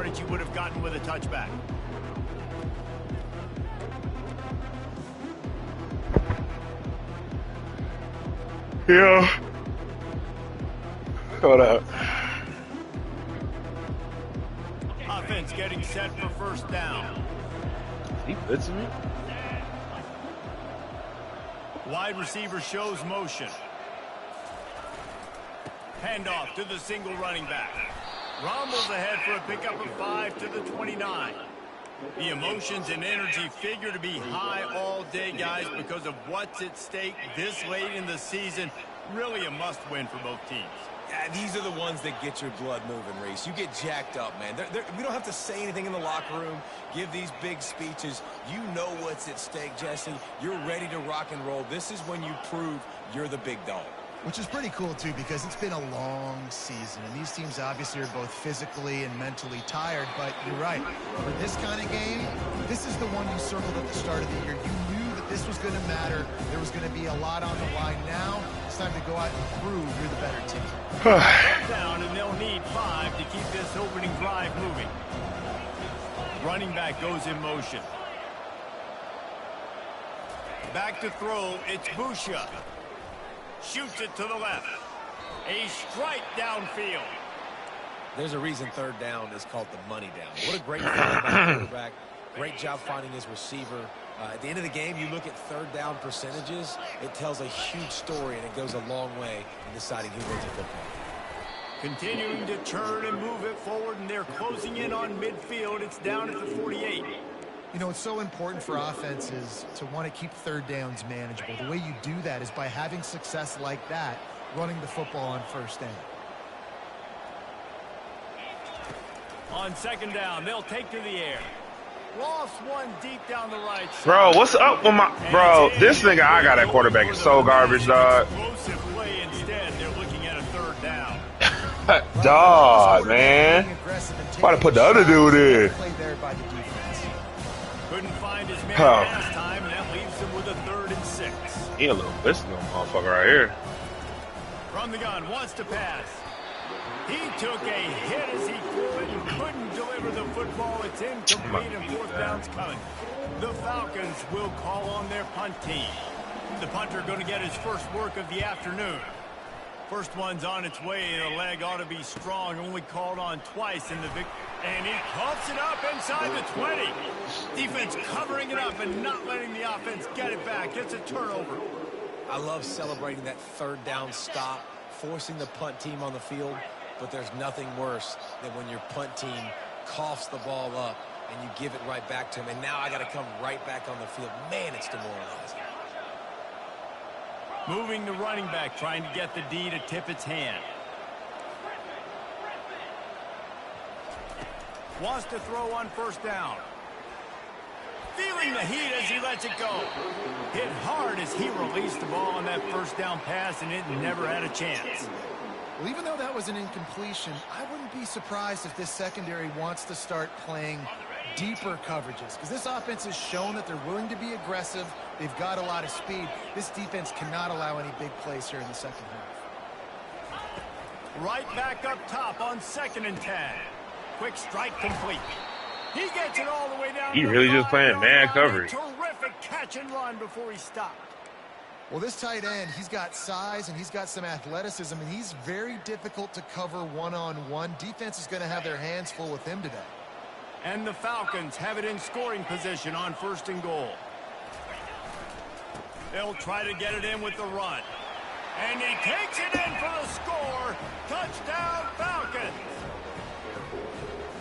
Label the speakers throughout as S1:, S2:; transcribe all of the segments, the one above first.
S1: yardage you would have gotten with a touchback.
S2: Yeah. Hold up.
S1: Offense getting set for first down.
S2: He blitzing me?
S1: Wide receiver shows motion. Handoff to the single running back. Rumbles ahead for a pickup of 5 to the 29. The emotions and energy figure to be high all day, guys, because of what's at stake this late in the season. Really a must-win for both teams.
S3: These are the ones that get your blood moving, Reese. You get jacked up, man. We don't have to say anything in the locker room, give these big speeches. You know what's at stake, Jesse. You're ready to rock and roll. This is when you prove you're the big dog.
S4: Which is pretty cool, too, because it's been a long season. And these teams obviously are both physically and mentally tired. But you're right. For this kind of game, this is the one you circled at the start of the year. You knew that this was going to matter. There was going to be a lot on the line. Now it's time to go out and prove you're the better team.
S1: Down, and they'll need 5 to keep this opening drive moving. Running back goes in motion. Back to throw. It's Busha. Shoots it to the left. A strike downfield.
S3: There's a reason third down is called the money down. What a great feeling by the quarterback. Great job finding his receiver. At the end of the game, you look at third down percentages. It tells a huge story, and it goes a long way in deciding who wins the football.
S1: Continuing to turn and move it forward, and they're closing in on midfield. It's down at the 48.
S4: You know, it's so important for offenses to want to keep third downs manageable. The way you do that is by having success like that, running the football on first down.
S1: On second down, they'll take to the air. Lost one deep down the right side.
S2: Bro, what's up with my... Bro, this nigga I got at quarterback is so garbage, dog.
S1: Explosive play instead. They're looking at a third down.
S2: Dog, man. Why to put the other dude in?
S1: Couldn't find his man last time, and that leaves him with a 3rd and 6.
S2: He a little bitch, little motherfucker right here.
S1: From the gun, wants to pass. He took a hit as he threw it and couldn't deliver the football. It's incomplete and fourth down's coming. The Falcons will call on their punt team. The punter going to get his first work of the afternoon. First one's on its way. The leg ought to be strong. Only called on twice in the victory. And he coughs it up inside the 20. Defense covering it up and not letting the offense get it back. It's a turnover.
S3: I love celebrating that third down stop, forcing the punt team on the field. But there's nothing worse than when your punt team coughs the ball up and you give it right back to him. And now I got to come right back on the field. Man, it's demoralizing.
S1: Moving the running back, trying to get the D to tip its hand. Wants to throw on first down. Feeling the heat as he lets it go. Hit hard as he released the ball on that first down pass, and it never had a chance.
S4: Well, even though that was an incompletion, I wouldn't be surprised if this secondary wants to start playing deeper coverages, because this offense has shown that they're willing to be aggressive. They've got a lot of speed. This defense cannot allow any big plays here in the second half.
S1: Right back up top on 2nd and 10. Quick strike complete. He gets it all the way down.
S2: He really just playing man coverage.
S1: Terrific catch and run before he stopped.
S4: Well, this tight end, he's got size and he's got some athleticism, and he's very difficult to cover one-on-one. Defense is going to have their hands full with him today.
S1: And the Falcons have it in scoring position on 1st and goal. They'll try to get it in with the run. And he takes it in for the score. Touchdown, Falcons.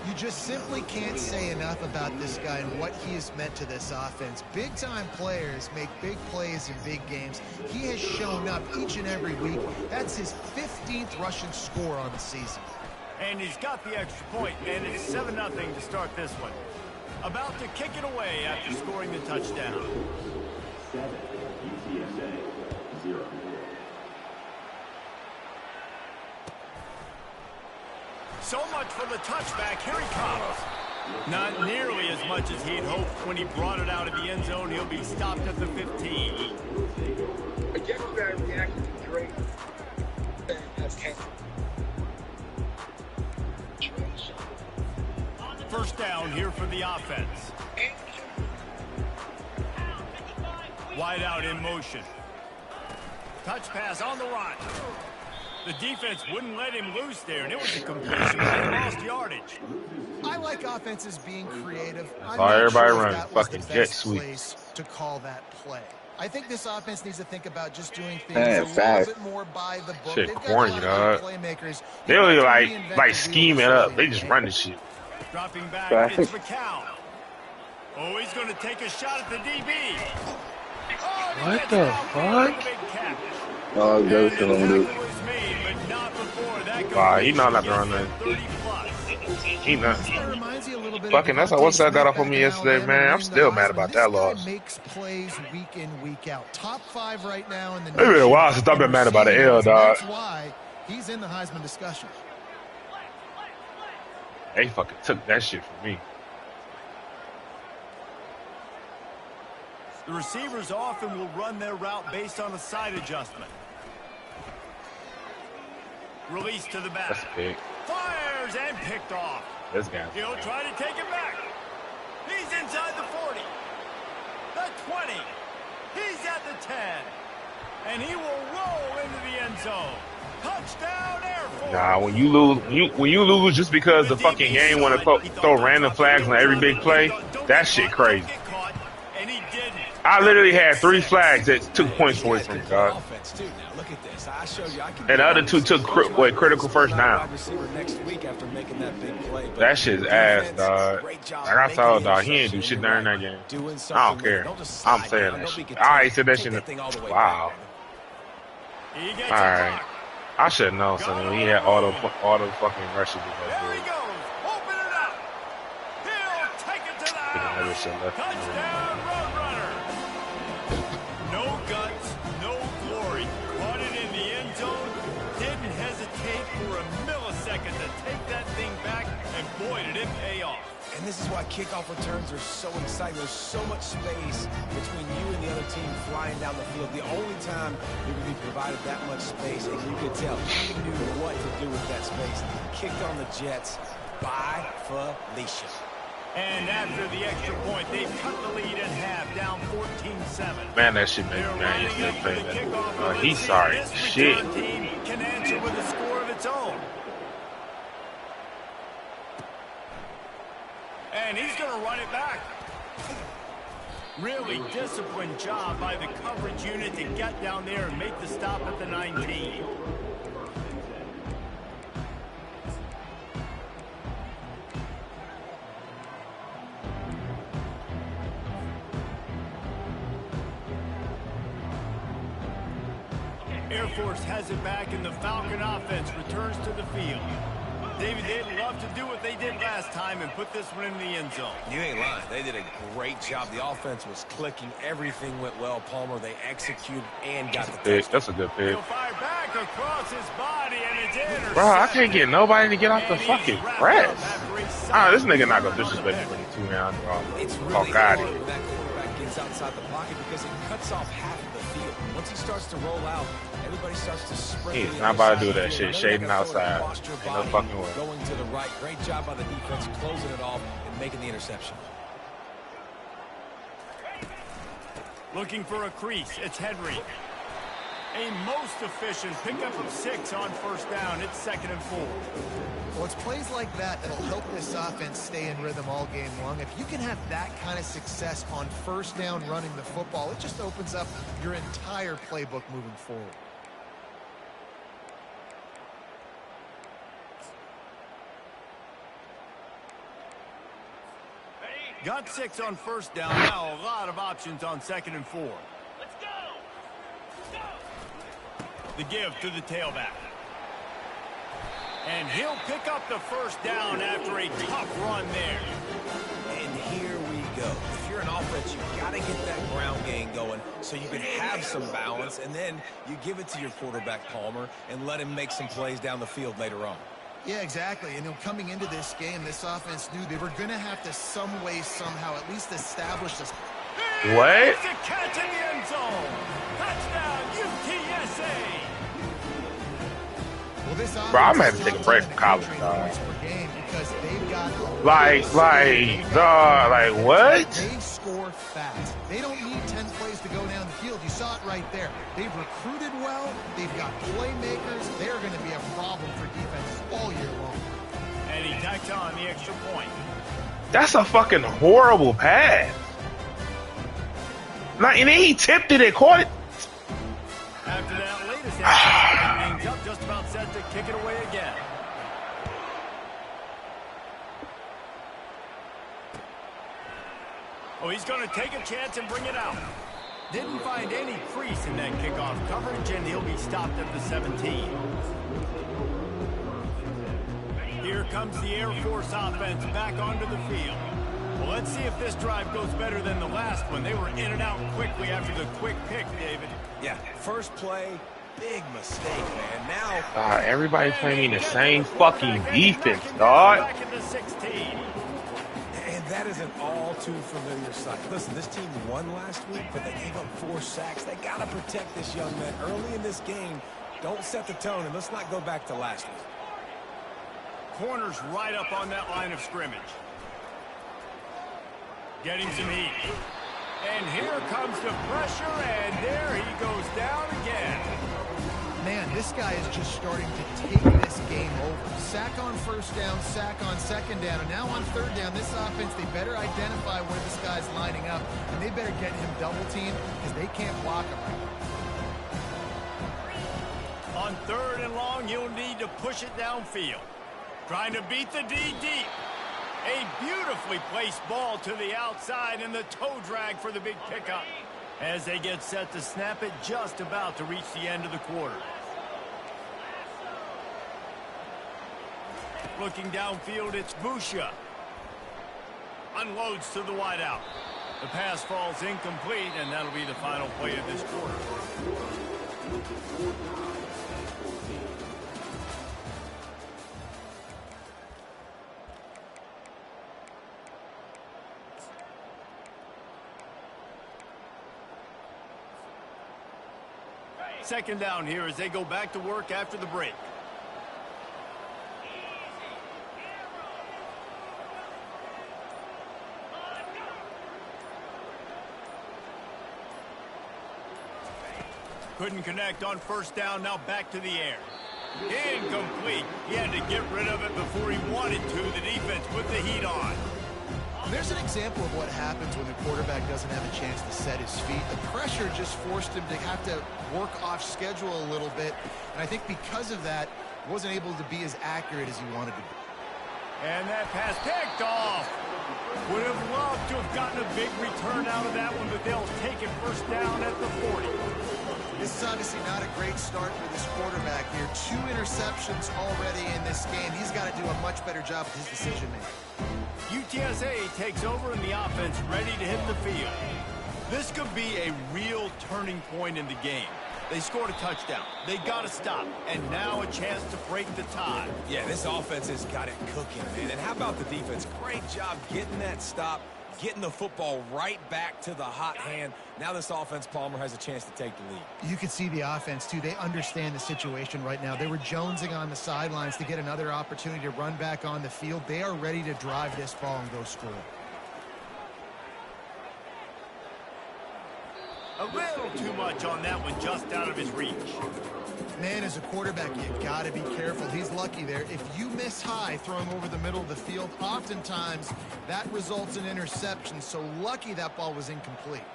S4: You just simply can't say enough about this guy and what he has meant to this offense. Big-time players make big plays in big games. He has shown up each and every week. That's his 15th rushing score on the season.
S1: And he's got the extra point, and it's 7-0 to start this one. About to kick it away after scoring the touchdown.
S5: 7, UTSA, 0.
S1: So much for the touchback. Here he comes. Not nearly as much as he'd hoped when he brought it out of the end zone. He'll be stopped at the 15.
S6: Again, that reaction is great.
S1: first down here for the offense. Wide out in motion. Touch pass on the run. The defense wouldn't let him loose there, and it was a completion, but they lost yardage.
S4: I like offenses being creative. I'm
S2: Saw
S4: not
S2: everybody
S4: sure if
S2: run
S4: that was the
S2: fucking jet
S4: best
S2: sweep.
S4: place to call that play. I think this offense needs to think about just doing things
S7: Man,
S4: a
S7: fact.
S4: little bit more by the book.
S2: Shit
S4: They've got
S2: corny,
S4: a lot
S2: dog.
S4: of good playmakers.
S2: They
S4: You
S2: only
S4: don't have to
S2: like
S4: reinvent the wheel
S2: scheme
S4: this
S2: it up.
S4: early
S2: They
S4: in the
S2: just
S4: game.
S2: run the shit.
S1: Dropping back,
S7: Right.
S1: it's McCown. Oh, he's going to take a shot at the DB. Oh, he
S2: What
S1: gets
S2: the
S1: out there with
S2: fuck?
S1: a big catch.
S7: Oh,
S1: And
S7: goes
S1: the
S7: to him, dude.
S1: tackle was made, but not before that
S2: Wow, he know
S1: completion
S2: not to run
S1: gets
S2: that.
S1: them 30 plus.
S2: He not.
S4: That reminds you a little bit
S2: Fucking,
S4: of
S2: that's
S4: Devontae
S2: what's that got
S4: Smith
S2: off on
S4: back
S2: me
S4: in
S2: yesterday,
S4: Alabama
S2: man. I'm
S4: winning the
S2: still mad
S4: Heisman.
S2: about
S4: This
S2: that
S4: guy
S2: loss.
S4: makes plays week in, week out. Top 5 right now in the
S2: It's been a
S4: nation
S2: while since I've been
S4: in
S2: mad about an
S4: receiving
S2: L,
S4: yards, and
S2: dog.
S4: that's why he's in the Heisman discussion.
S2: They fucking took that shit from me.
S1: The receivers often will run their route based on a side adjustment. Release to the back.
S2: That's a pick.
S1: Fires and picked off.
S2: This guy.
S1: He'll try to take it back. He's inside the 40. The 20. He's at the 10. And he will roll into the end zone. Touchdown Air Force.
S2: Nah, when you lose just because the fucking game want to throw random flags on every big play, that shit crazy.
S1: And he didn't.
S2: I literally had 3 flags that took points away from me, dog.
S3: Offense too. Now look at this. I showed you. I can
S2: And the other 2 took critical first down.
S3: wide receiver next week after making that big play. But
S2: That shit's ass,
S3: defense,
S2: dog.
S3: great job
S2: Like I
S3: making
S2: saw,
S3: the
S2: dog. He ain't do
S3: interception.
S2: shit
S3: You're
S2: during that
S3: right.
S2: game.
S3: Doing
S2: I don't
S3: something
S2: care.
S3: with it. Don't just
S2: I'm
S3: slide
S2: saying
S3: down.
S2: that
S3: Don't be
S2: shit.
S3: content.
S2: I already said that
S3: Take
S2: shit.
S3: that thing all the way
S2: Wow.
S1: He gets
S2: All
S1: a
S2: right.
S1: block.
S2: I should know something. He had all the fucking rushes.
S1: There he goes. Open it up. He'll take it to the
S2: Another
S1: house.
S2: shit left.
S1: Touchdown, Roadrunner. No guts, no glory. Caught it in the end zone. Didn't hesitate for a millisecond to take that thing back, and boy, did it pay off.
S3: And this is why kickoff returns are so exciting. There's so much space between you and the other team flying down the field. The only time you're going to be provided that much space, and you could tell he knew what to do with that space. Kicked on the Jets by Felicia.
S1: And after the extra point, they've cut the lead in half, down 14-7.
S2: Man, that shit made
S1: They're
S2: me mad
S1: lining up for the
S2: yesterday.
S1: kickoff of
S2: He's
S1: the
S2: sorry.
S1: season. This
S2: Shit.
S1: return team can answer with a score of its own. And he's going to run it back. Really disciplined job by the coverage unit to get down there and make the stop at the 19. Air Force has it back, and the Falcon offense returns to the field. David, they'd love to do what they did last time and put this one in the end zone.
S3: You ain't lying. They did a great job. The offense was clicking. Everything went well. Palmer, they executed and got the
S2: Pick.
S3: touchdown.
S2: That's a good pick.
S1: He'll fire back across his body, and it's intercepted.
S2: Bro, I can't get nobody to get off the
S1: And he's
S2: fucking
S1: wrapped
S2: press.
S1: up after he
S2: This
S1: signed
S2: nigga not gonna
S1: on the
S2: disrespect
S1: bench.
S2: me for 2 rounds.
S3: It's
S2: Oh,
S3: really
S2: got
S3: hard
S2: it.
S3: when that quarterback gets outside the pocket because it cuts off half of the field. Once he starts to roll out, everybody starts to spread.
S2: He's
S3: to the
S2: not
S3: other
S2: about to
S3: side
S2: do
S3: of the
S2: that
S3: field.
S2: shit,
S3: Maybe
S2: shading
S3: they gotta throw it
S2: outside.
S3: across your
S2: Ain't no
S3: body,
S2: fucking way.
S3: Going to the right. Great job by the defense, closing it off and making the interception.
S1: Looking for a crease. It's Henry. A most efficient pickup of 6 on first down. It's 2nd and 4.
S4: Well, it's plays like that that'll help this offense stay in rhythm all game long. If you can have that kind of success on first down running the football, it just opens up your entire playbook moving forward.
S1: Got 6 on first down. Now a lot of options on 2nd and 4. Let's go. The give to the tailback. And he'll pick up the first down after a tough run there.
S3: And here we go. If you're an offense, you've got to get that ground game going so you can have some balance, and then you give it to your quarterback, Palmer, and let him make some plays down the field later on.
S4: Yeah, exactly. And coming into this game, this offense knew they were going to have to some way, somehow, at least establish this.
S2: What?
S1: It's a catch in the end zone. Touchdown, UTSA.
S4: Well, this
S2: Bro, I'm gonna have
S4: offense
S2: to take a
S4: is
S2: break
S4: top
S2: from college,
S4: 10 in
S2: dog.
S4: points per game because they've got got
S2: like what?
S4: They score fast. They don't need 10 plays to go down the field. You saw it right there. They've recruited well. They've got playmakers. They're going to be a problem for defenses all year long.
S1: And he tacks on the extra point.
S2: That's a fucking horrible pass. And then he tipped it and caught it.
S1: After that latest action, things up, just about set to kick it away again. Oh, he's going to take a chance and bring it out. Didn't find any crease in that kickoff coverage, and he'll be stopped at the 17. Here comes the Air Force offense back onto the field. Well, let's see if this drive goes better than the last one. They were in and out quickly after the quick pick, David.
S3: Yeah, first play, big mistake, man. Now,
S2: everybody playing the same fucking defense, dog.
S1: Back at the 16.
S3: and that is an all too familiar sight. Listen, this team won last week, but they gave up 4 sacks. They got to protect this young man early in this game. Don't set the tone, and let's not go back to last week.
S1: Corners right up on that line of scrimmage. Getting some heat. And here comes the pressure, and there he goes down again.
S4: Man, this guy is just starting to take this game over. Sack on first down, sack on second down, and now on third down, this offense, they better identify where this guy's lining up, and they better get him double-teamed because they can't block him right now.
S1: On third and long, you'll need to push it downfield. Trying to beat the D deep. A beautifully placed ball to the outside and the toe drag for the big pickup. As they get set to snap it, just about to reach the end of the quarter. Looking downfield, it's Busha. Unloads to the wideout. The pass falls incomplete, and that'll be the final play of this quarter. Second down here as they go back to work after the break. Couldn't connect on first down, now back to the air. Incomplete. He had to get rid of it before he wanted to. The defense put the heat on.
S4: There's an example of what happens when the quarterback doesn't have a chance to set his feet. The pressure just forced him to have to work off schedule a little bit. And I think because of that, he wasn't able to be as accurate as he wanted to be.
S1: And that pass picked off. Would have loved to have gotten a big return out of that one, but they'll take it first down at the 40.
S4: This is obviously not a great start for this quarterback here. 2 interceptions already in this game. He's got to do a much better job with his decision-making.
S1: UTSA takes over and the offense ready to hit the field. This could be a real turning point in the game. They scored a touchdown. They got to stop. And now a chance to break the tie.
S3: Yeah, this offense has got it cooking, man. And how about the defense? Great job getting that stop, getting the football right back to the hot hand. Now this offense, Palmer, has a chance to take the lead.
S4: You can see the offense, too. They understand the situation right now. They were jonesing on the sidelines to get another opportunity to run back on the field. They are ready to drive this ball and go score.
S1: A little too much on that one, just out of his reach.
S4: Man, as a quarterback, you got to be careful. He's lucky there. If you miss high throwing over the middle of the field, oftentimes that results in interception. So lucky that ball was incomplete.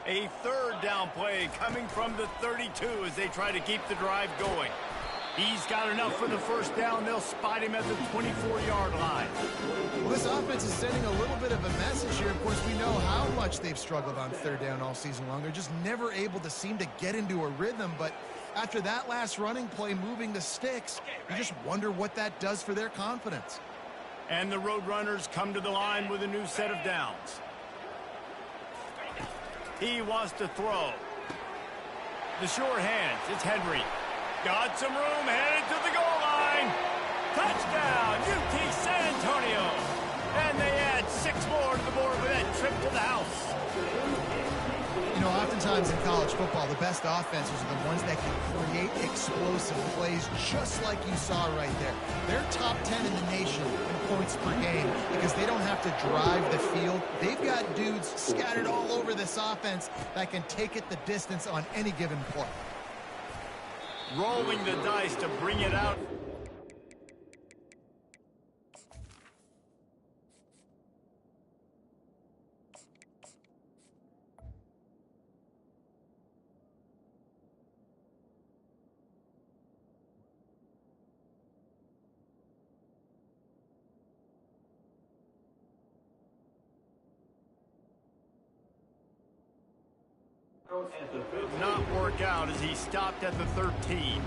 S1: A third down play coming from the 32 as they try to keep the drive going. He's got enough for the first down. They'll spot him at the 24-yard line.
S4: Well, this offense is sending a little bit of a message here. Of course, we know how much they've struggled on third down all season long. They're just never able to seem to get into a rhythm. But after that last running play, moving the sticks, you just wonder what that does for their confidence.
S1: And the Roadrunners come to the line with a new set of downs. He wants to throw. The sure hands. It's Henry. Got some room, headed to the goal line. Touchdown, UT San Antonio. And they add 6 more to the board with that trip to the house.
S4: You know, oftentimes in college football, the best offenses are the ones that can create explosive plays just like you saw right there. They're top 10 in the nation in points per game because they don't have to drive the field. They've got dudes scattered all over this offense that can take it the distance on any given play.
S1: Rolling the dice to bring it out. Did not work out as he stopped at the 13.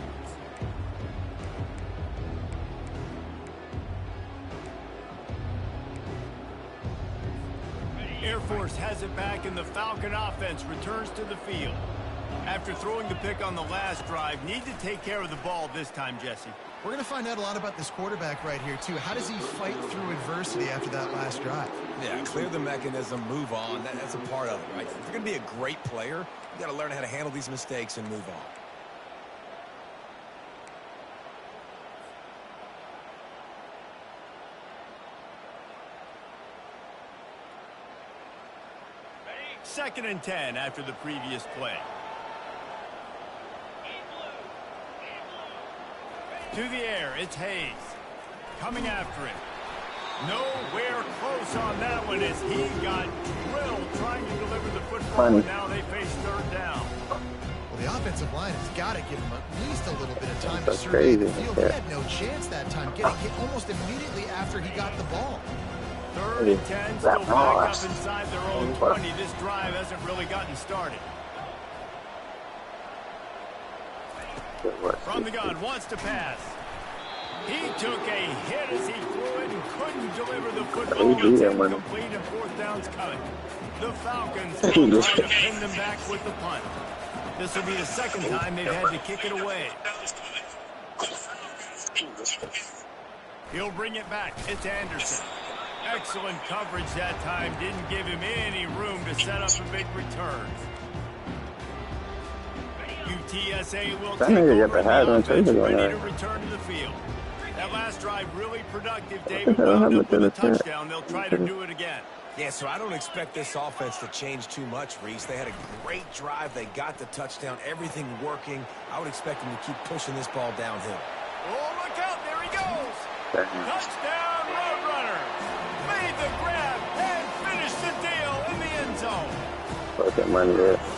S1: Air Force has it back and the Falcon offense returns to the field. After throwing the pick on the last drive, need to take care of the ball this time, Jesse.
S4: We're going to find out a lot about this quarterback right here, too. How does he fight through adversity after that last drive?
S3: Yeah, clear the mechanism, move on. That's a part of it, right? If you're going to be a great player, you got to learn how to handle these mistakes and move on.
S1: Second and 10 after the previous play. To the air, it's Hayes. Coming after him. Nowhere close on that one as he got drilled trying to deliver the football, and now they face third down.
S4: Well, the offensive line has got to give him at least a little bit of time to survey the field. He had no chance that time, getting hit almost immediately after he got the ball.
S1: Third and 10, still back up inside their own 20. This drive hasn't really gotten started. From the gun, wants to pass. He took a hit as he threw it and couldn't deliver the football. It's incomplete and fourth down's coming. The Falcons will try to pin them back with the punt. This will be the second time they've had to kick it away. He'll bring it back. It's Anderson. Excellent coverage that time. Didn't give him any room to set up a big return. UTSA will take over the offense, ready to return to the field. That last drive really productive. David wound up with a touchdown. They'll try to do it again.
S3: Yeah, so I don't expect this offense to change too much, Reese. They had a great drive. They got the touchdown. Everything working. I would expect them to keep pushing this ball downhill.
S1: Oh, look out. There he goes. Touchdown, Roadrunner. Made the grab and finished the deal in the end zone.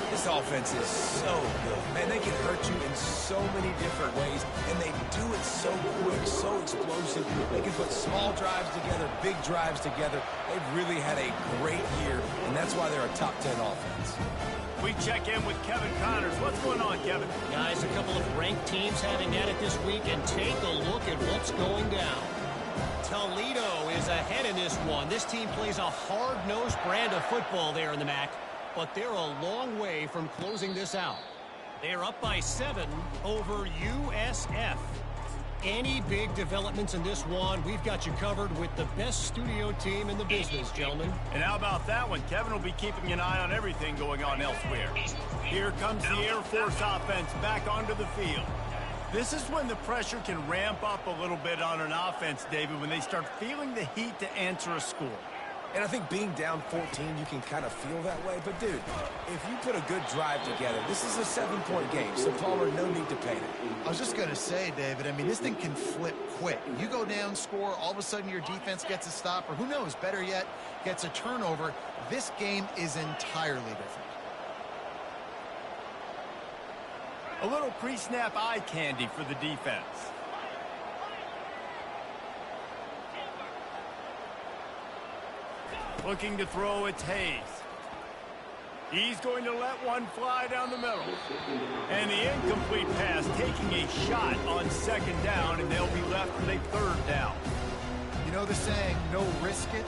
S3: This offense is so good. Man, they can hurt you in so many different ways, and they do it so quick, so explosive. They can put small drives together, big drives together. They've really had a great year, and that's why they're a top 10 offense.
S1: We check in with Kevin Connors. What's going on, Kevin?
S7: Guys, a couple of ranked teams having at it this week, and take a look at what's going down. Toledo is ahead in this one. This team plays a hard-nosed brand of football there in the MAC, but they're a long way from closing this out. They're up by 7 over USF. Any big developments in this one, we've got you covered with the best studio team in the business, gentlemen.
S1: And how about that one? Kevin will be keeping an eye on everything going on elsewhere. Here comes the Air Force offense back onto the field. This is when the pressure can ramp up a little bit on an offense, David, when they start feeling the heat to answer a score.
S3: And I think being down 14, you can kind of feel that way. But, dude, if you put a good drive together, this is a 7-point game. So, Palmer, no need to panic.
S4: I was just going to say, David, I mean, this thing can flip quick. You go down, score, all of a sudden your defense gets a stop, or who knows, better yet, gets a turnover. This game is entirely different.
S1: A little pre-snap eye candy for the defense. Looking to throw, it's Hayes. He's going to let one fly down the middle. And the incomplete pass taking a shot on second down, and they'll be left with a third down.
S4: You know the saying, no risk it,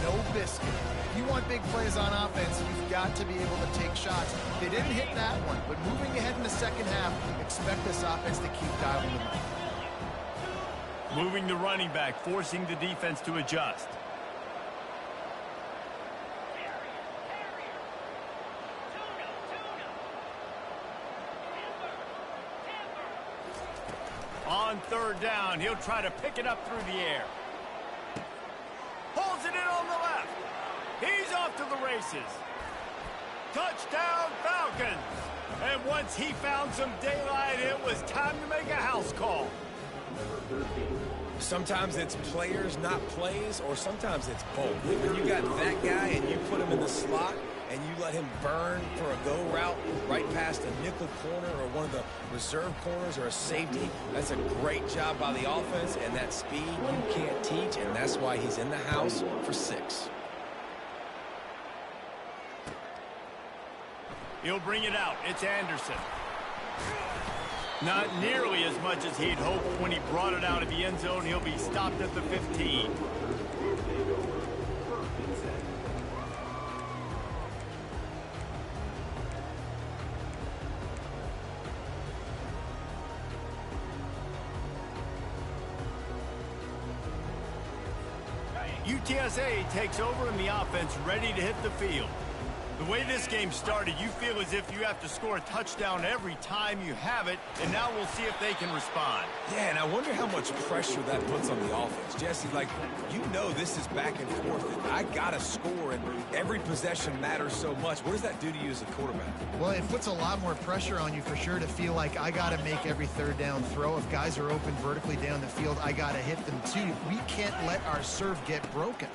S4: no biscuit. If you want big plays on offense, you've got to be able to take shots. They didn't hit that one, but moving ahead in the second half, expect this offense to keep dialing them up.
S1: Moving the running back, forcing the defense to adjust. On third down, he'll try to pick it up through the air. Pulls it in on the left. He's off to the races. Touchdown, Falcons. And once he found some daylight, it was time to make a house call.
S3: Sometimes it's players, not plays, or sometimes it's both. When you got that guy and you put him in the slot and you let him burn for a go route right past a nickel corner or one of the reserve corners or a safety, that's a great job by the offense, and that speed you can't teach, and that's why he's in the house for 6.
S1: He'll bring it out. It's Anderson. Not nearly as much as he'd hoped when he brought it out of the end zone. He'll be stopped at the 15. UTSA takes over in the offense, ready to hit the field. The way this game started, you feel as if you have to score a touchdown every time you have it, and now we'll see if they can respond.
S3: Yeah, and I wonder how much pressure that puts on the offense. Jesse, like, you know this is back and forth, and I got to score, and every possession matters so much. What does that do to you as a quarterback?
S4: Well, it puts a lot more pressure on you for sure to feel like I got to make every third down throw. If guys are open vertically down the field, I got to hit them too. We can't let our serve get broken.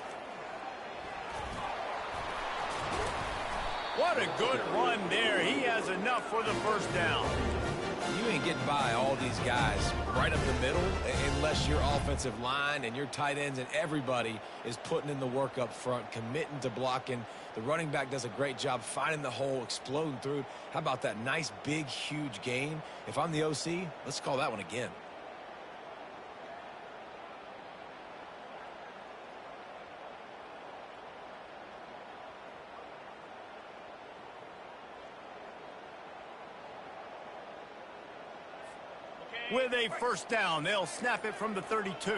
S1: What a good run there. He has enough for the first down.
S3: You ain't getting by all these guys right up the middle unless your offensive line and your tight ends and everybody is putting in the work up front, committing to blocking. The running back does a great job finding the hole, exploding through. How about that nice, big, huge gain? If I'm the OC, let's call that one again.
S1: With a first down, they'll snap it from the 32.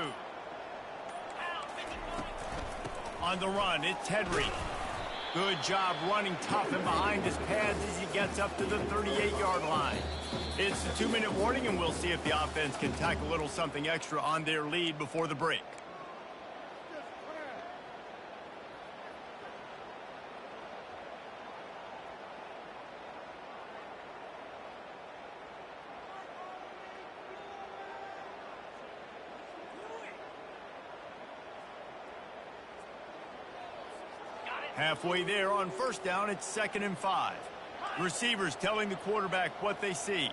S1: On the run, it's Henry. Good job running tough and behind his pads as he gets up to the 38-yard line. It's a 2-minute warning, and we'll see if the offense can tack a little something extra on their lead before the break. Halfway there on first down, it's 2nd and 5. Receivers telling the quarterback what they see.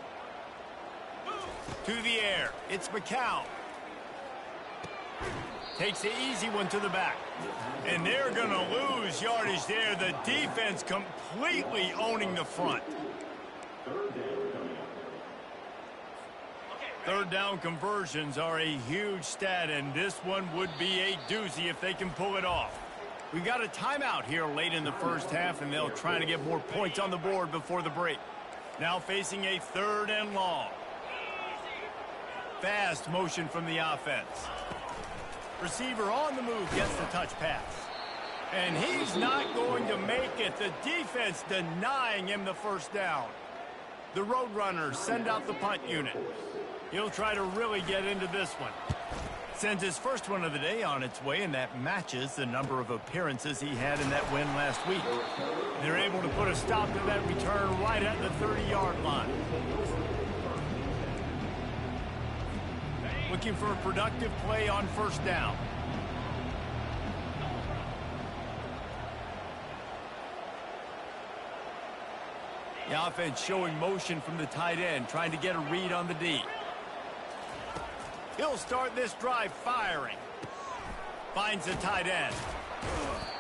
S1: To the air, it's McCown. Takes the easy one to the back. And they're going to lose yardage there. The defense completely owning the front. Third down conversions are a huge stat, and this one would be a doozy if they can pull it off. We've got a timeout here late in the first half, and they'll try to get more points on the board before the break. Now facing a 3rd and long. Fast motion from the offense. Receiver on the move gets the touch pass. And he's not going to make it. The defense denying him the first down. The Roadrunners send out the punt unit. He'll try to really get into this one. Sends his first one of the day on its way, and that matches the number of appearances he had in that win last week. They're able to put a stop to that return right at the 30-yard line. Looking for a productive play on first down. The offense showing motion from the tight end, trying to get a read on the D. He'll start this drive firing. Finds the tight end.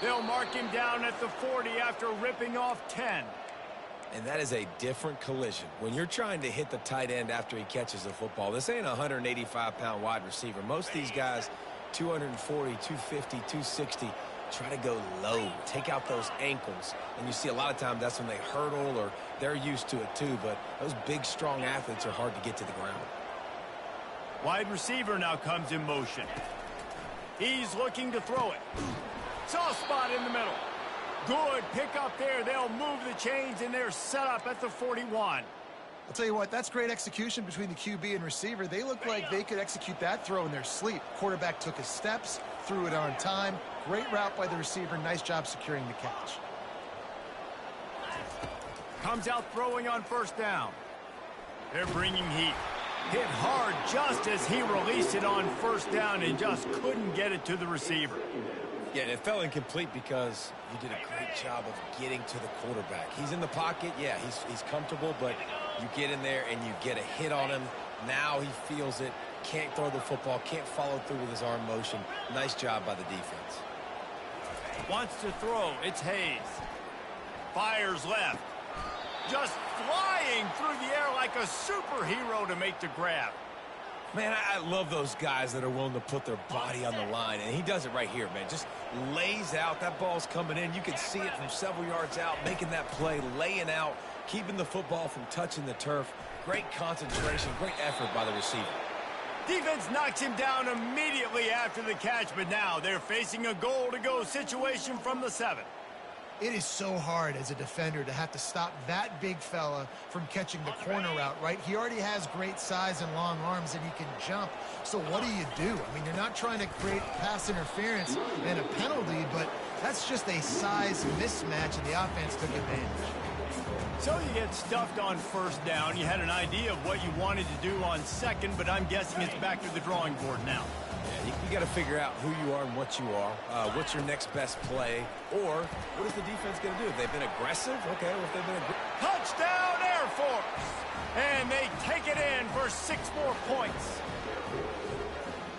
S1: They'll mark him down at the 40 after ripping off 10.
S3: And that is a different collision. When you're trying to hit the tight end after he catches the football, this ain't a 185-pound wide receiver. Most of these guys, 240, 250, 260, try to go low, take out those ankles. And you see a lot of times that's when they hurdle or they're used to it too. But those big, strong athletes are hard to get to the ground.
S1: Wide receiver now comes in motion. He's looking to throw it. Soft spot in the middle. Good pick up there. They'll move the chains, and they're set up at the 41.
S4: I'll tell you what, that's great execution between the QB and receiver. They look like they could execute that throw in their sleep. Quarterback took his steps, threw it on time. Great route by the receiver. Nice job securing the catch.
S1: Comes out throwing on first down. They're bringing heat. Hit hard just as he released it on first down and just couldn't get it to the receiver.
S3: Yeah, and it fell incomplete because you did a great job of getting to the quarterback. He's in the pocket. Yeah, he's comfortable, but you get in there and you get a hit on him. Now he feels it. Can't throw the football. Can't follow through with his arm motion. Nice job by the defense.
S1: Wants to throw. It's Hayes. Fires left. Just flying through the air like a superhero to make the grab.
S3: Man, I love those guys that are willing to put their body on the line, and he does it right here, man. Just lays out. That ball's coming in. You can see it from several yards out, making that play, laying out, keeping the football from touching the turf. Great concentration, great effort by the receiver.
S1: Defense knocks him down immediately after the catch, but now they're facing a goal-to-go situation from the 7.
S4: It is so hard as a defender to have to stop that big fella from catching the corner route, right? He already has great size and long arms, and he can jump. So what do? I mean, you're not trying to create pass interference and a penalty, but that's just a size mismatch, and the offense took advantage.
S1: So you get stuffed on first down. You had an idea of what you wanted to do on second, but I'm guessing it's back to the drawing board now.
S3: Yeah, you got to figure out who you are and what you are. What's your next best play? Or what is the defense going to do? If they've been aggressive? Okay, well, if they've been aggressive.
S1: Touchdown, Air Force! And they take it in for 6 more points.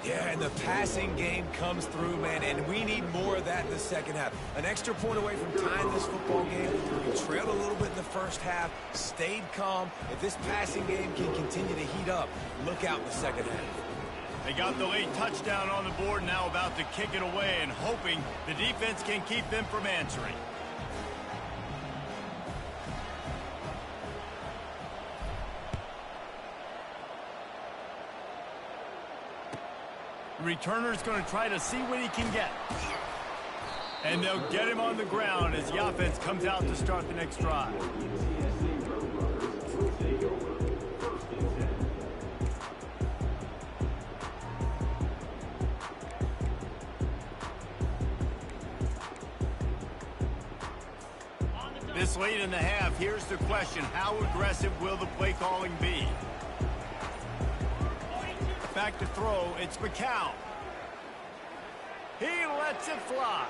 S3: Yeah, and the passing game comes through, man, and we need more of that in the second half. An extra point away from tying this football game. We trailed a little bit in the first half, stayed calm. If this passing game can continue to heat up, look out in the second half.
S1: They got the late touchdown on the board, now about to kick it away and hoping the defense can keep them from answering. The returner's going to try to see what he can get. And they'll get him on the ground as the offense comes out to start the next drive. This late in the half, here's the question. How aggressive will the play calling be? Back to throw, it's McCown. He lets it fly.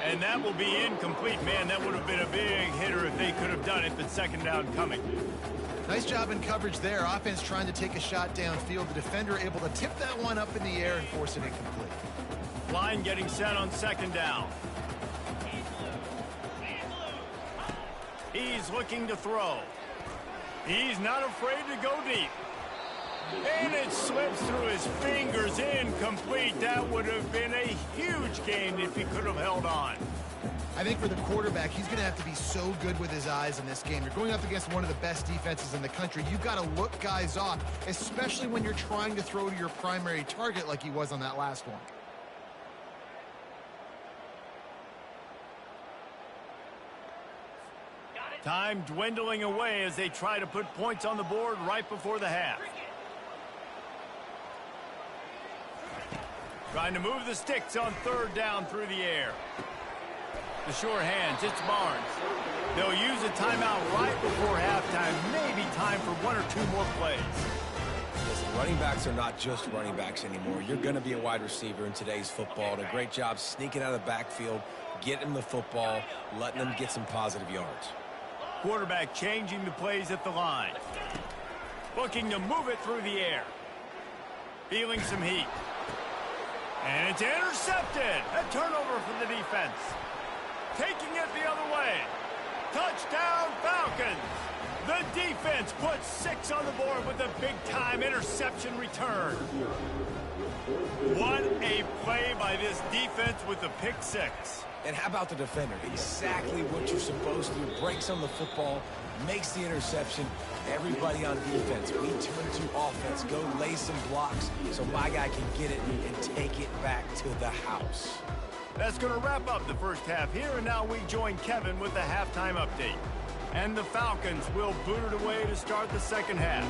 S1: And that will be incomplete. Man, that would have been a big hitter if they could have done it, but second down coming.
S4: Nice job in coverage there. Offense trying to take a shot downfield. The defender able to tip that one up in the air and force it incomplete.
S1: Line getting set on second down. He's looking to throw. He's not afraid to go deep. And it slips through his fingers, incomplete. That would have been a huge gain if he could have held on.
S4: I think for the quarterback, he's going to have to be so good with his eyes in this game. You're going up against one of the best defenses in the country. You've got to look guys off, especially when you're trying to throw to your primary target like he was on that last one.
S1: Time dwindling away as they try to put points on the board right before the half. Trying to move the sticks on third down through the air. The sure hands, it's Barnes. They'll use a timeout right before halftime. Maybe time for 1 or 2 more plays.
S3: Listen, running backs are not just running backs anymore. You're going to be a wide receiver in today's football. And a great job sneaking out of the backfield, getting the football, letting them get some positive yards.
S1: Quarterback changing the plays at the line. Looking to move it through the air. Feeling some heat. And it's intercepted. A turnover for the defense. Taking it the other way. Touchdown Falcons. The defense puts 6 on the board with a big-time interception return. What a play by this defense with the pick 6.
S3: And how about the defender? Exactly what you're supposed to do. Breaks on the football, makes the interception. Everybody on defense, we turn to offense. Go lay some blocks so my guy can get it and take it back to the house.
S1: That's going to wrap up the first half here, and now we join Kevin with the halftime update. And the Falcons will boot it away to start the second half.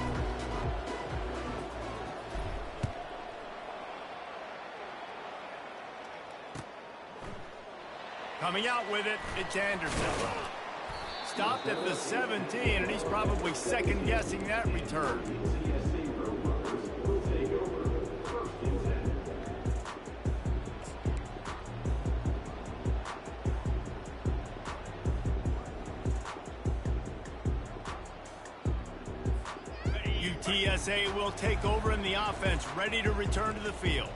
S1: Coming out with it, it's Anderson. Stopped at the 17, and he's probably second-guessing that return. UTSA will take over in the offense, ready to return to the field.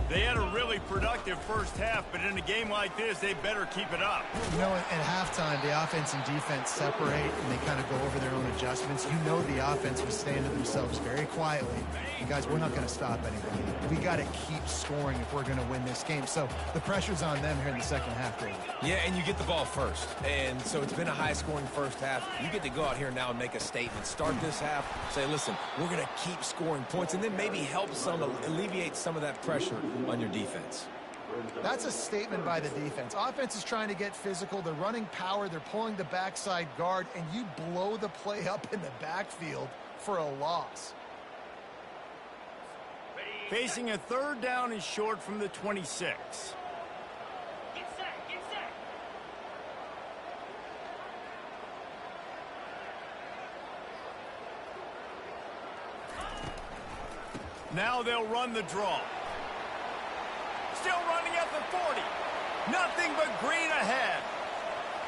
S1: They had a really productive first half, but in a game like this, they better keep it up.
S4: You know, at halftime, the offense and defense separate, and they kind of go over their own adjustments. You know the offense was saying to themselves very quietly, you guys, we're not going to stop anybody. We got to keep scoring if we're going to win this game. So the pressure's on them here in the second half, David.
S3: Yeah, and you get the ball first. And so it's been a high-scoring first half. You get to go out here now and make a statement. Start this half, say, listen, we're going to keep scoring points, and then maybe help alleviate some of that pressure on your defense.
S4: That's a statement by the defense. Offense is trying to get physical. They're running power. They're pulling the backside guard, and you blow the play up in the backfield for a loss.
S1: Facing a third down and short from the 26.
S8: Get set, get set.
S1: Now they'll run the draw. Still running at the 40. Nothing but green ahead.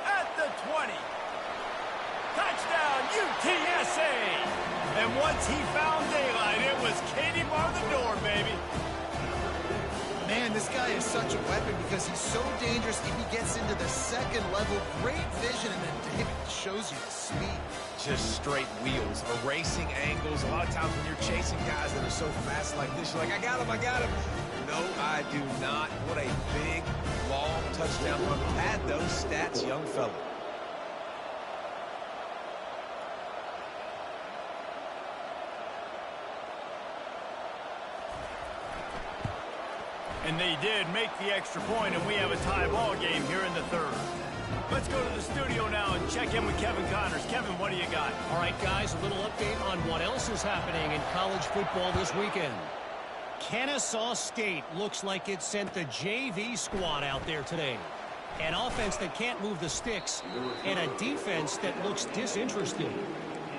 S1: At the 20. Touchdown, UTSA! And once he found daylight, it was Katie bar the door, baby.
S4: Man, this guy is such a weapon because he's so dangerous if he gets into the second level. Great vision, and then David shows you the speed.
S3: Just straight wheels, erasing angles. A lot of times when you're chasing guys that are so fast like this, you're like, I got him, I got him. No, I do not. What a big, long touchdown run. Pad those stats, young fella.
S1: And they did make the extra point, and we have a tie ball game here in the third. Let's go to the studio now and check in with Kevin Connors. Kevin, what do you got?
S7: All right, guys, a little update on what else is happening in college football this weekend. Kennesaw State looks like it sent the JV squad out there today. An offense that can't move the sticks and a defense that looks disinterested.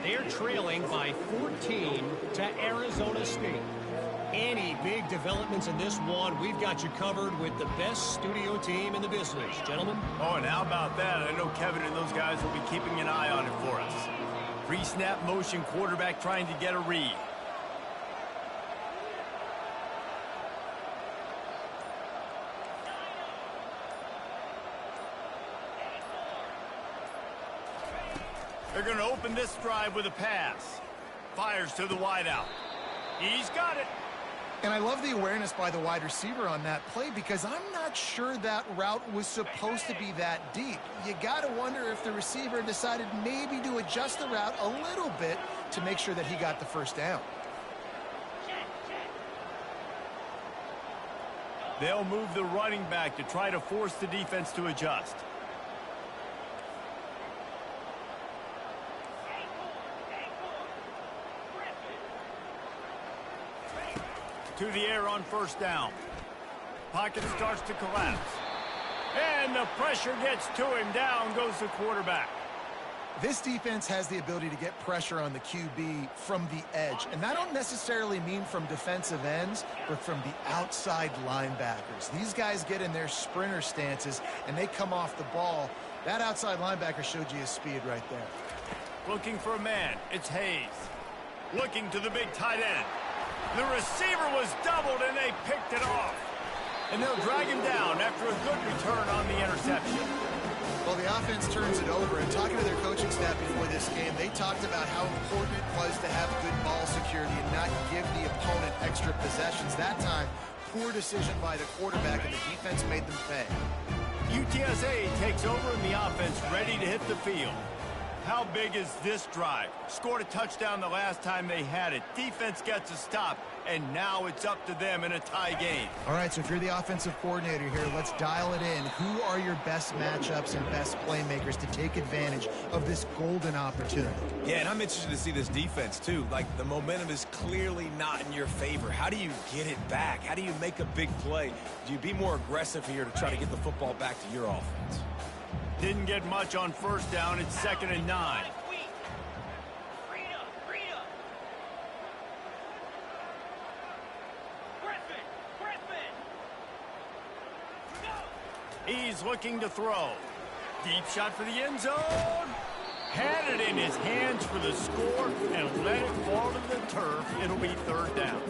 S7: They're trailing by 14 to Arizona State. Any big developments in this one, we've got you covered with the best studio team in the business. Gentlemen?
S1: Oh, and how about that? I know Kevin and those guys will be keeping an eye on it for us. Pre-snap motion quarterback trying to get a read. They're going to open this drive with a pass. Fires to the wideout. He's got it.
S4: And I love the awareness by the wide receiver on that play because I'm not sure that route was supposed to be that deep. You got to wonder if the receiver decided maybe to adjust the route a little bit to make sure that he got the first down.
S1: They'll move the running back to try to force the defense to adjust. To the air on first down. Pocket starts to collapse. And the pressure gets to him. Down goes the quarterback.
S4: This defense has the ability to get pressure on the QB from the edge. And I don't necessarily mean from defensive ends, but from the outside linebackers. These guys get in their sprinter stances, and they come off the ball. That outside linebacker showed you his speed right there.
S1: Looking for a man. It's Hayes. Looking to the big tight end. The receiver was doubled, and they picked it off. And they'll drag him down after a good return on the interception.
S4: Well, the offense turns it over, and talking to their coaching staff before this game, they talked about how important it was to have good ball security and not give the opponent extra possessions. That time, poor decision by the quarterback, and the defense made them pay.
S1: UTSA takes over, and the offense ready to hit the field. How big is this drive? Scored a touchdown the last time they had it. Defense gets a stop, and now it's up to them in a tie game.
S4: All right, so if you're the offensive coordinator here, let's dial it in. Who are your best matchups and best playmakers to take advantage of this golden opportunity?
S3: Yeah, and I'm interested to see this defense, too. Like, the momentum is clearly not in your favor. How do you get it back? How do you make a big play? Do you be more aggressive here to try to get the football back to your offense?
S1: Didn't get much on first down. It's 2nd and 9. He's looking to throw. Deep shot for the end zone. Had it in his hands for the score and let it fall to the turf. It'll be 3rd down.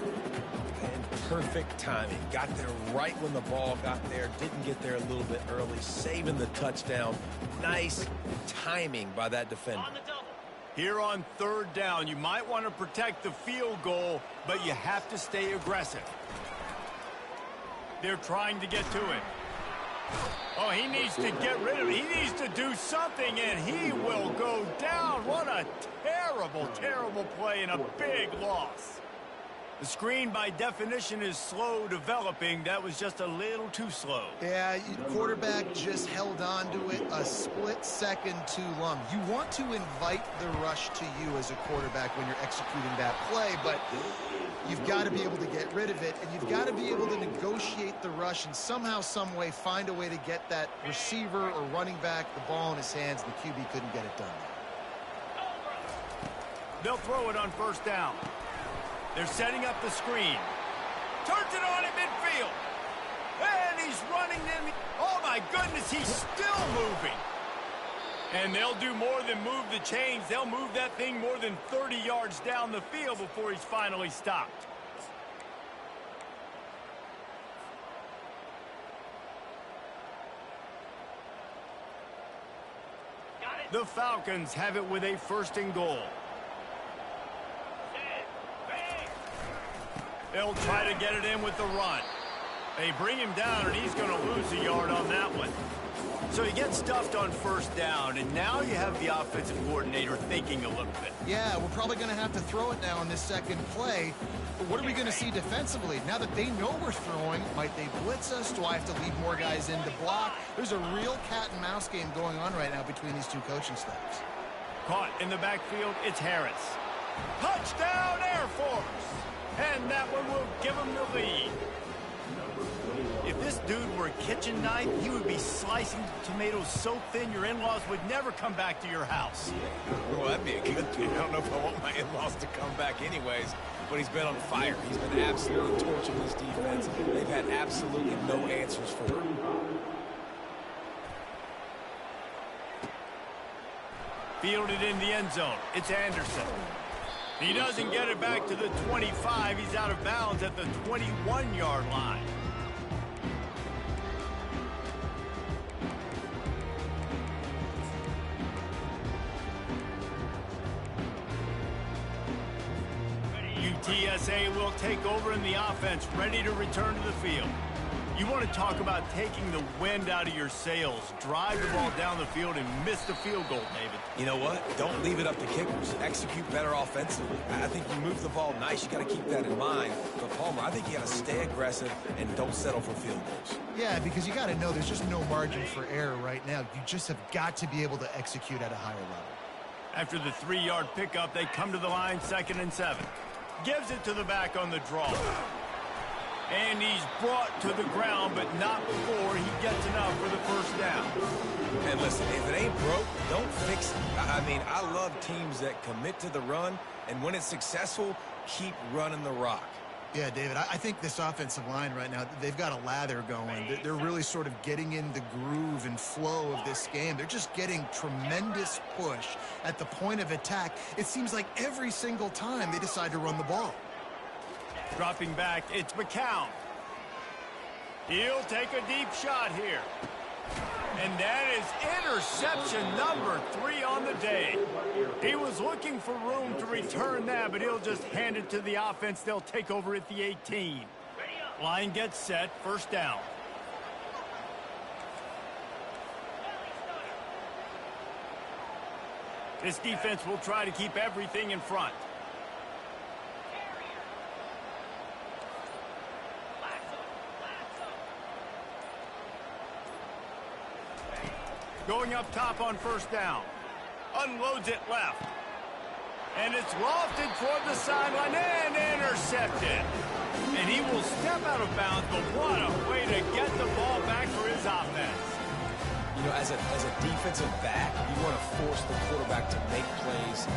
S3: And perfect timing. Got there right when the ball got there. Didn't get there a little bit early. Saving the touchdown. Nice timing by that defender.
S1: Here on 3rd down, you might want to protect the field goal, but you have to stay aggressive. They're trying to get to it. Oh, he needs to get rid of it. He needs to do something, and he will go down. What a terrible, terrible play and a big loss. The screen, by definition, is slow developing. That was just a little too slow.
S4: Yeah, quarterback just held on to it a split second too long. You want to invite the rush to you as a quarterback when you're executing that play, but you've got to be able to get rid of it, and you've got to be able to negotiate the rush and somehow, some way, find a way to get that receiver or running back the ball in his hands. The QB couldn't get it done.
S1: They'll throw it on 1st down. They're setting up the screen. Turns it on in midfield. And he's running in. Oh, my goodness, he's still moving. And they'll do more than move the chains. They'll move that thing more than 30 yards down the field before he's finally stopped. The Falcons have it with a 1st and goal. They'll try to get it in with the run. They bring him down, and he's going to lose a yard on that one. So he gets stuffed on 1st down, and now you have the offensive coordinator thinking a little bit.
S4: Yeah, we're probably going to have to throw it now on this second play. But what are we going to see defensively? Now that they know we're throwing, might they blitz us? Do I have to leave more guys in to block? There's a real cat-and-mouse game going on right now between these two coaching staffs.
S1: Caught in the backfield, it's Harris. Touchdown, Air Force! And that one will give him the lead. If this dude were a kitchen knife, he would be slicing tomatoes so thin your in-laws would never come back to your house.
S3: Well, that'd be a good thing. I don't know if I want my in-laws to come back anyways, but he's been on fire. He's been absolutely torching this defense. They've had absolutely no answers for him.
S1: Fielded in the end zone. It's Anderson. He doesn't get it back to the 25. He's out of bounds at the 21-yard line. UTSA will take over in the offense, ready to return to the field. You want to talk about taking the wind out of your sails. Drive the ball down the field and miss the field goal, David.
S3: You know what? Don't leave it up to kickers. Execute better offensively. I think you move the ball nice. You got to keep that in mind. But, Palmer, I think you got to stay aggressive and don't settle for field goals.
S4: Yeah, because you got to know there's just no margin for error right now. You just have got to be able to execute at a higher level.
S1: After the 3-yard pickup, they come to the line, 2nd and 7. Gives it to the back on the draw. And he's brought to the ground, but not before he gets enough for the 1st down.
S3: And listen, if it ain't broke, don't fix it. I mean, I love teams that commit to the run, and when it's successful, keep running the rock.
S4: Yeah, David, I think this offensive line right now, they've got a lather going. They're really sort of getting in the groove and flow of this game. They're just getting tremendous push at the point of attack. It seems like every single time they decide to run the ball.
S1: Dropping back, it's McCown. He'll take a deep shot here. And that is interception number 3 on the day. He was looking for room to return that, but he'll just hand it to the offense. They'll take over at the 18. Line gets set, 1st down. This defense will try to keep everything in front. Going up top on first down. Unloads it left. And it's lofted toward the sideline and intercepted. And he will step out of bounds, but what a way to get the ball back for his offense.
S3: You know, as a defensive back, you want to force the quarterback to make plays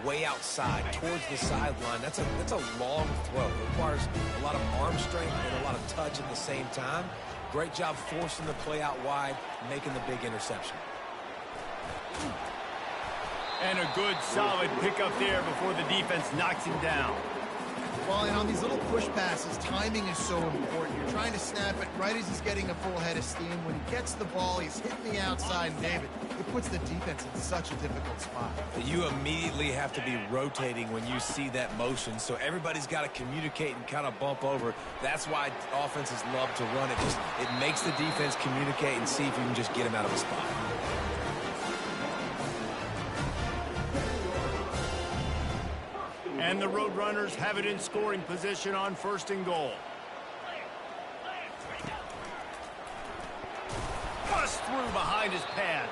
S3: way outside towards the sideline. That's a long throw. It requires a lot of arm strength and a lot of touch at the same time. Great job forcing the play out wide, making the big interception.
S1: And a good, solid pickup there before the defense knocks him down.
S4: Well, and on these little push passes, timing is so important. You're trying to snap it right as he's getting a full head of steam. When he gets the ball, he's hitting the outside, and David, it puts the defense in such a difficult spot.
S3: You immediately have to be rotating when you see that motion, so everybody's got to communicate and kind of bump over. That's why offenses love to run it. It makes the defense communicate and see if you can just get him out of a spot.
S1: And the Roadrunners have it in scoring position on 1st and goal. Bust through behind his pad.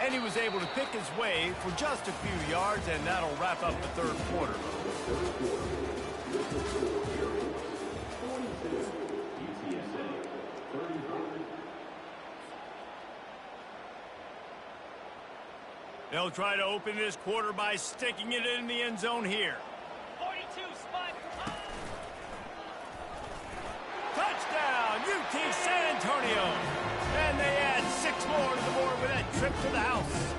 S1: And he was able to pick his way for just a few yards, and that'll wrap up the third quarter. They'll try to open this quarter by sticking it in the end zone here.
S8: 42 spot.
S1: Touchdown, UT San Antonio. And they add 6 more to the board with that trip to the house.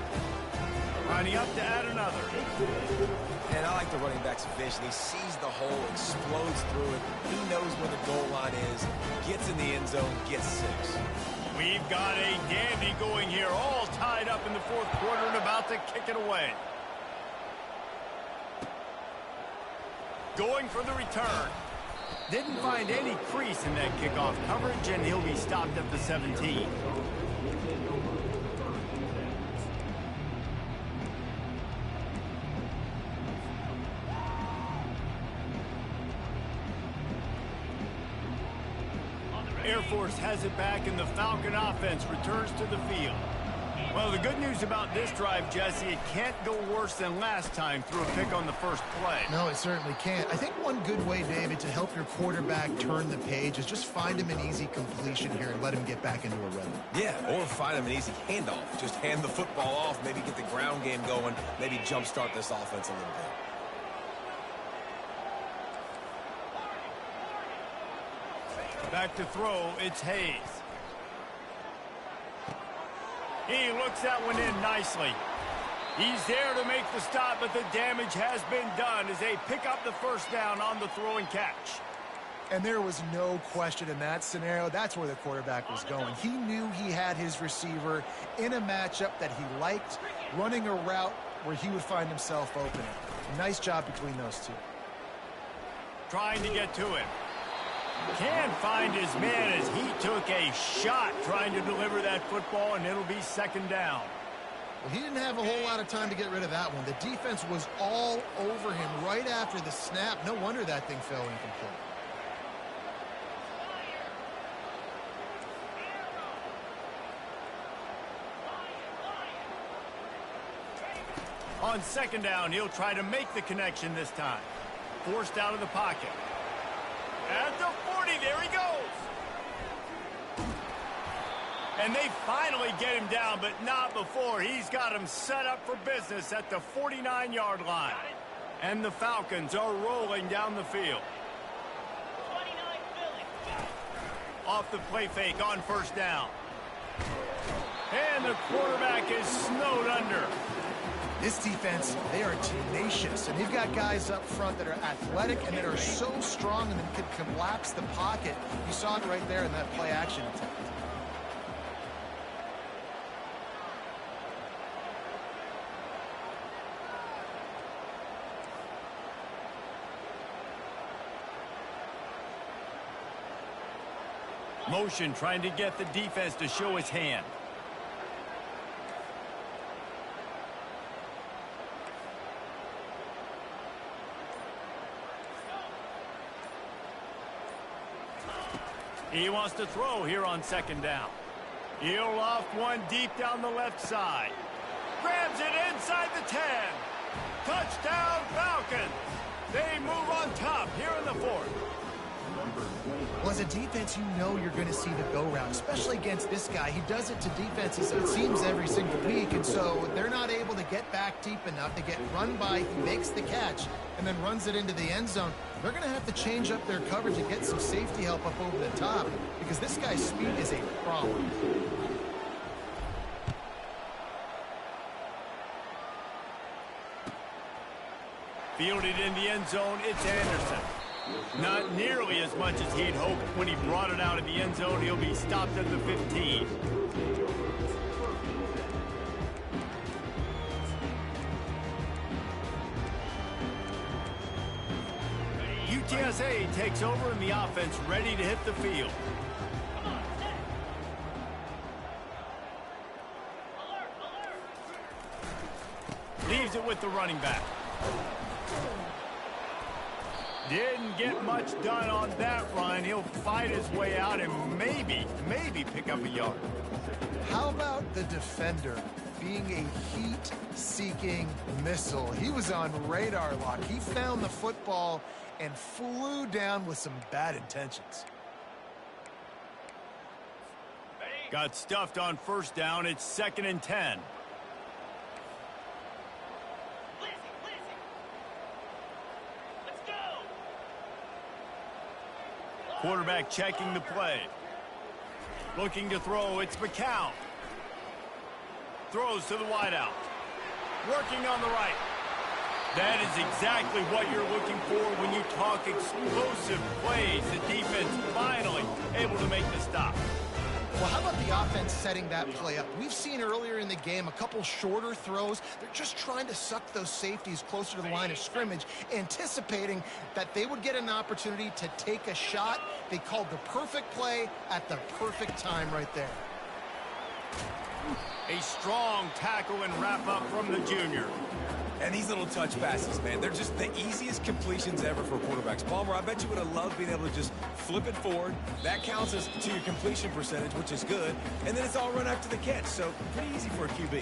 S1: Lining up to add another.
S3: And I like the running back's vision. He sees the hole, explodes through it. He knows where the goal line is, gets in the end zone, gets 6.
S1: We've got a dandy going here, all tied up in the fourth quarter and about to kick it away. Going for the return. Didn't find any crease in that kickoff coverage, and he'll be stopped at the 17. Air Force has it back, and the Falcon offense returns to the field. Well, the good news about this drive, Jesse, it can't go worse than last time through a pick on the first play.
S4: No, it certainly can't. I think one good way, David, to help your quarterback turn the page is just find him an easy completion here and let him get back into a rhythm.
S3: Yeah, or find him an easy handoff. Just hand the football off, maybe get the ground game going, maybe jumpstart this offense a little bit.
S1: Back to throw, it's Hayes. He looks that one in nicely. He's there to make the stop, but the damage has been done as they pick up the first down on the throw and catch.
S4: And there was no question in that scenario. That's where the quarterback was going. He knew he had his receiver in a matchup that he liked, running a route where he would find himself opening. Nice job between those two.
S1: Trying to get to him. Can't find his man as he took a shot trying to deliver that football, and it'll be second down.
S4: Well, he didn't have a whole lot of time to get rid of that one. The defense was all over him right after the snap. No wonder that thing fell incomplete.
S1: On second down, he'll try to make the connection this time. Forced out of the pocket. At the 40, there he goes. And they finally get him down, but not before. He's got him set up for business at the 49-yard line. And the Falcons are rolling down the field.
S8: 29 Philly.
S1: Off the play fake on first down. And the quarterback is snowed under.
S4: This defense, they are tenacious, and they've got guys up front that are athletic and that are so strong and can collapse the pocket. You saw it right there in that play-action attempt.
S1: Motion trying to get the defense to show his hand. He wants to throw here on second down. He'll loft one deep down the left side. Grabs it inside the 10. Touchdown, Falcons. They move on top here in the fourth.
S4: Well, as a defense, you know you're going to see the go route, especially against this guy. He does it to defenses, it seems, every single week, and so they're not able to get back deep enough. They get run by, he makes the catch, and then runs it into the end zone. They're going to have to change up their coverage and get some safety help up over the top because this guy's speed is a problem.
S1: Fielded in the end zone, it's Anderson. Not nearly as much as he'd hoped when he brought it out of the end zone. He'll be stopped at the 15. UTSA takes over and the offense ready to hit the field. Leaves it with the running back. Didn't get much done on that run. He'll fight his way out and maybe pick up a yard.
S4: How about the defender being a heat-seeking missile? He was on radar lock. He found the football and flew down with some bad intentions.
S1: Got stuffed on first down. It's 2nd and 10. Quarterback checking the play. Looking to throw, it's McCown. Throws to the wideout. Working on the right. That is exactly what you're looking for when you talk explosive plays. The defense finally able to make the stop.
S4: Well, how about the offense setting that play up? We've seen earlier in the game a couple shorter throws. They're just trying to suck those safeties closer to the line of scrimmage, anticipating that they would get an opportunity to take a shot. They called the perfect play at the perfect time right there.
S1: A strong tackle and wrap up from the junior.
S3: And these little touch passes, man, they're just the easiest completions ever for quarterbacks. Palmer, I bet you would have loved being able to just flip it forward. That counts as to your completion percentage, which is good. And then it's all run after the catch, so pretty easy for a QB.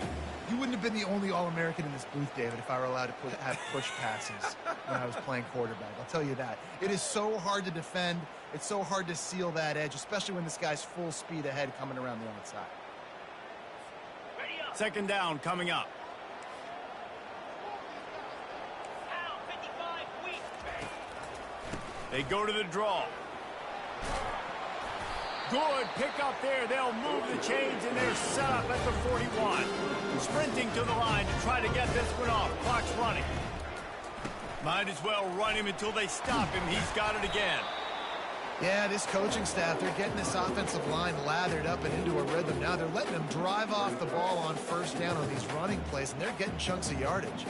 S4: You wouldn't have been the only All-American in this booth, David, if I were allowed to have push passes when I was playing quarterback. I'll tell you that. It is so hard to defend. It's so hard to seal that edge, especially when this guy's full speed ahead coming around the outside.
S1: 2nd down coming up. They go to the draw. Good pick up there. They'll move the chains, and they're set up at the 41. Sprinting to the line to try to get this one off. Clock's running. Might as well run him until they stop him. He's got it again.
S4: Yeah, this coaching staff, they're getting this offensive line lathered up and into a rhythm. Now they're letting them drive off the ball on first down on these running plays, and they're getting chunks of yardage.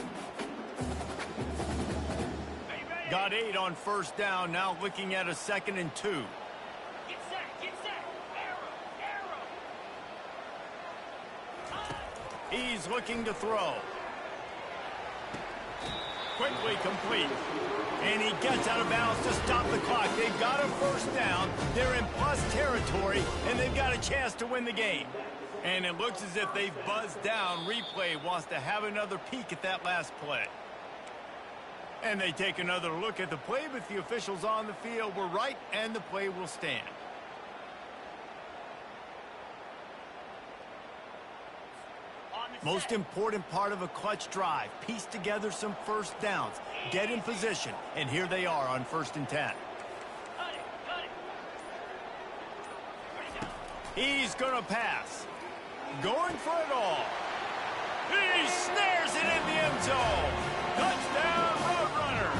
S1: Got 8 on first down, now looking at a 2nd and 2.
S8: Get set. Arrow.
S1: He's looking to throw. Quickly complete. And he gets out of bounds to stop the clock. They've got a first down. They're in plus territory, and they've got a chance to win the game. And it looks as if they've buzzed down. Replay wants to have another peek at that last play. And they take another look at the play, but the officials on the field were right, and the play will stand. Most important part of a clutch drive. Piece together some first downs. Get in position, and here they are on 1st and 10. He's going to pass. Going for it all. He snares it in the end zone. Touchdown, Roadrunner.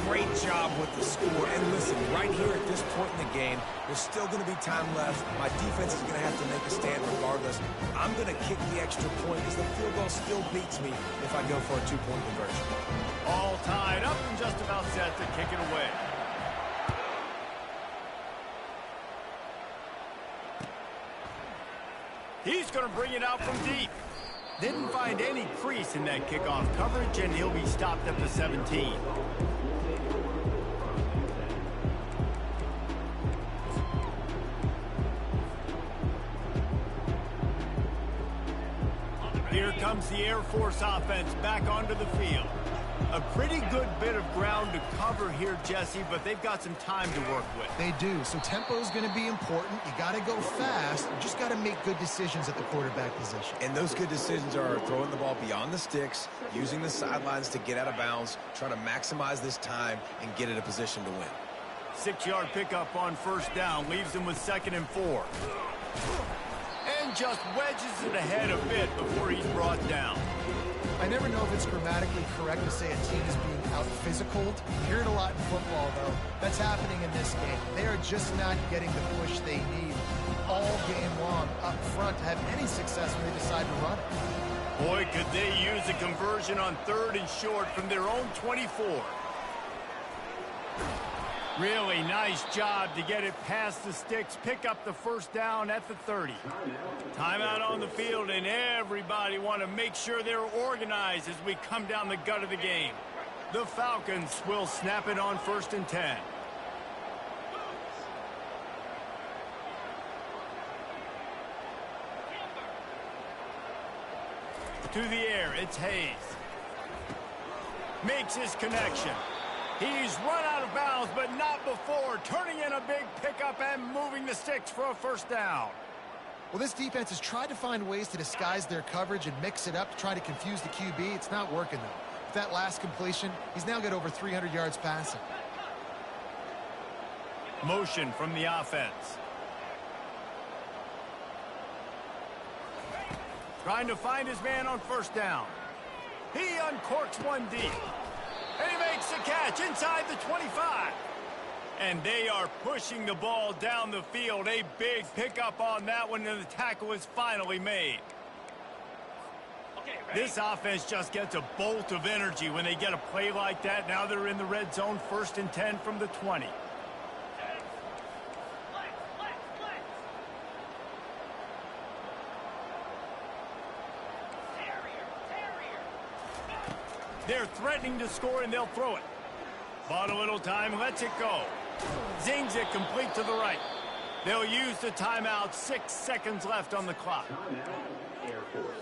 S3: Great job with the score. And listen, right here at this point in the game, there's still going to be time left. My defense is going to have to make a stand regardless. I'm going to kick the extra point because the field goal still beats me if I go for a 2-point conversion.
S1: All tied up and just about set to kick it away. He's going to bring it out from deep. Didn't find any crease in that kickoff coverage, and he'll be stopped at the 17. comes the Air Force offense back onto the field. A pretty good bit of ground to cover here, Jesse, but they've got some time to work with.
S4: They do, so tempo is going to be important. You got to go fast. You just got to make good decisions at the quarterback position.
S3: And those good decisions are throwing the ball beyond the sticks, using the sidelines to get out of bounds, trying to maximize this time and get in a position to win.
S1: 6-yard pickup on first down leaves them with 2nd and 4. And just wedges it ahead a bit before he's brought down.
S4: I never know if it's grammatically correct to say a team is being out-physicaled. You hear it a lot in football, though. That's happening in this game. They are just not getting the push they need all game long up front to have any success when they decide to run it.
S1: Boy, could they use a conversion on 3rd and short from their own 24. Really nice job to get it past the sticks, pick up the first down at the 30. Timeout on the field, and everybody want to make sure they're organized as we come down the gut of the game. The Falcons will snap it on 1st and 10. To the air, it's Hayes. Makes his connection. He's run out of bounds, but not before turning in a big pickup and moving the sticks for a first down.
S4: Well, this defense has tried to find ways to disguise their coverage and mix it up to try to confuse the QB. It's not working, though. With that last completion, he's now got over 300 yards passing.
S1: Motion from the offense. Trying to find his man on first down. He uncorks one deep. And he makes the catch inside the 25. And they are pushing the ball down the field. A big pickup on that one, and the tackle is finally made. This offense just gets a bolt of energy when they get a play like that. Now they're in the red zone, 1st and 10 from the 20. They're threatening to score, and they'll throw it. Bought a little time, lets it go. Zings it complete to the right. They'll use the timeout. 6 seconds left on the clock.
S5: Air Force.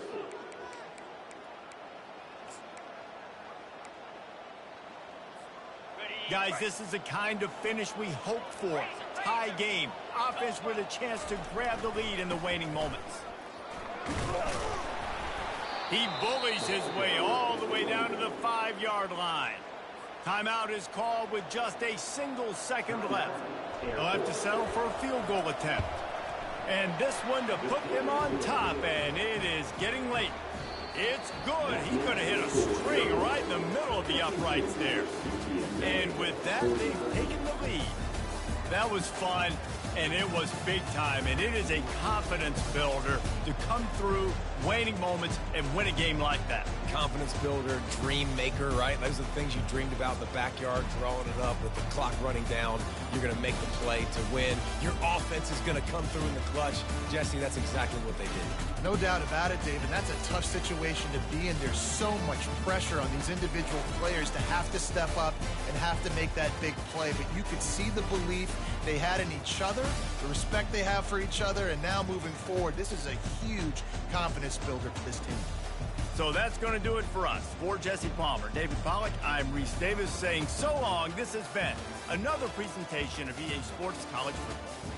S1: Guys, this is the kind of finish we hoped for. Tie game. Offense with a chance to grab the lead in the waning moments. He bullies his way all the way down to the 5-yard line. Timeout is called with just a single second left. They'll have to settle for a field goal attempt. And this one to put them on top, and it is getting late. It's good. He could have hit a string right in the middle of the uprights there. And with that, they've taken the lead. That was fun, and it was big time, and it is a confidence builder to come through waning moments and win a game like that.
S3: Confidence builder, dream maker, right? Those are the things you dreamed about in the backyard, drawing it up with the clock running down. You're going to make the play to win. Your offense is going to come through in the clutch. Jesse, that's exactly what they did.
S4: No doubt about it, David. That's a tough situation to be in. There's so much pressure on these individual players to have to step up and have to make that big play. But you could see the belief they had in each other, the respect they have for each other, and now moving forward, this is a huge confidence builder for this team.
S1: So that's going to do it for us. For Jesse Palmer, David Pollack, I'm Reese Davis saying so long. This has been another presentation of EA Sports College Football.